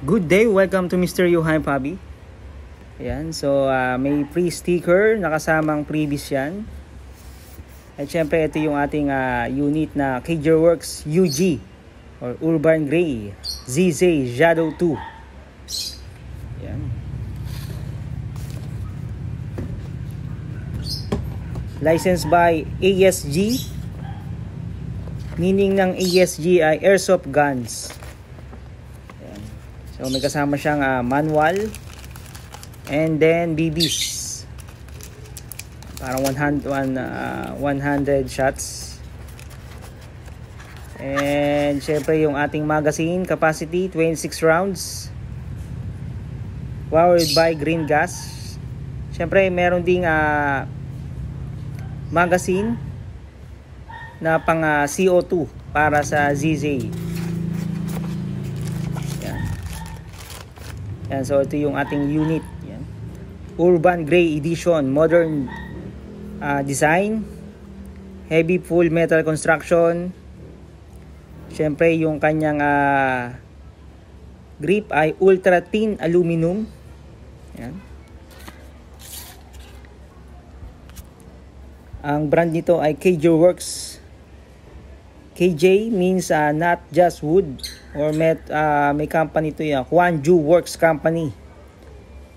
Good day, welcome to Mr. Yuhan Pabi. Ayan, so may free sticker na kasamang previous yan. At syempre ito yung ating unit na KJWorks UG or Urban Gray ZZ Shadow 2. Ayan. Licensed by ASG, meaning ng ASG ay Airsoft Guns. So may kasama siyang manual and then BBs. Parang 100 shots. And syempre yung ating magazine capacity 26 rounds. Powered by green gas. Syempre meron ding magazine na pang CO2 para sa ZZ. Yan, so ito yung ating unit. Yan. Urban Gray Edition, modern design, heavy full metal construction. Syempre yung kanyang grip ay ultra thin aluminum. Yan. Ang brand nito ay KJWorks. KJ means not just wood or may company ito yan, Hwanju Works Company.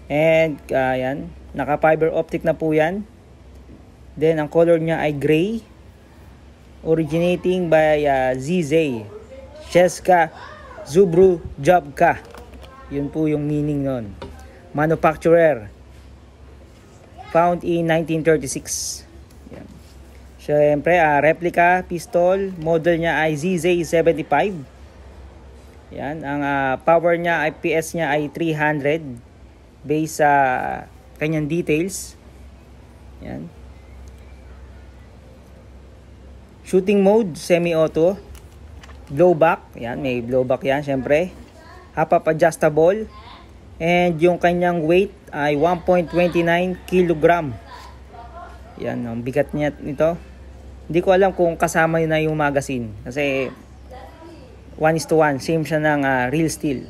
And yan, naka fiber optic na po yan. Then ang color niya ay gray, originating by ZZ Sheska Zubru Jobka. Yun po yung meaning nun. Manufacturer found in 1936. Yan. Siyempre, replica pistol, model niya ay ZZ75. Yan, ang power niya ay PS niya ay 300 based sa kanyang details. Yan. Shooting mode, semi-auto. Blowback, yan, may blowback yan siyempre. Half-up adjustable. And yung kanyang weight ay 1.29 kg. Yan, ang bigat niya nito. Hindi ko alam kung kasama na yung magazine kasi 1:1, same siya ng real steel.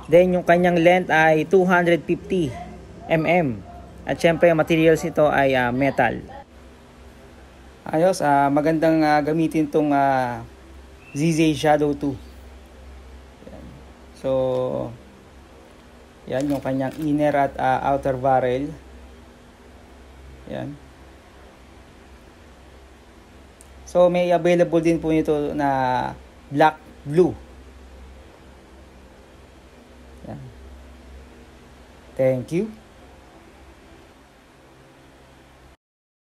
Then yung kanyang length ay 250 mm. At syempre yung materials nito ay metal. Ayos, magandang gamitin tong ZZ Shadow 2. Yan. So yan yung kanyang inner at outer barrel. Yan. So may available din po nito na black, blue. Yan. Thank you.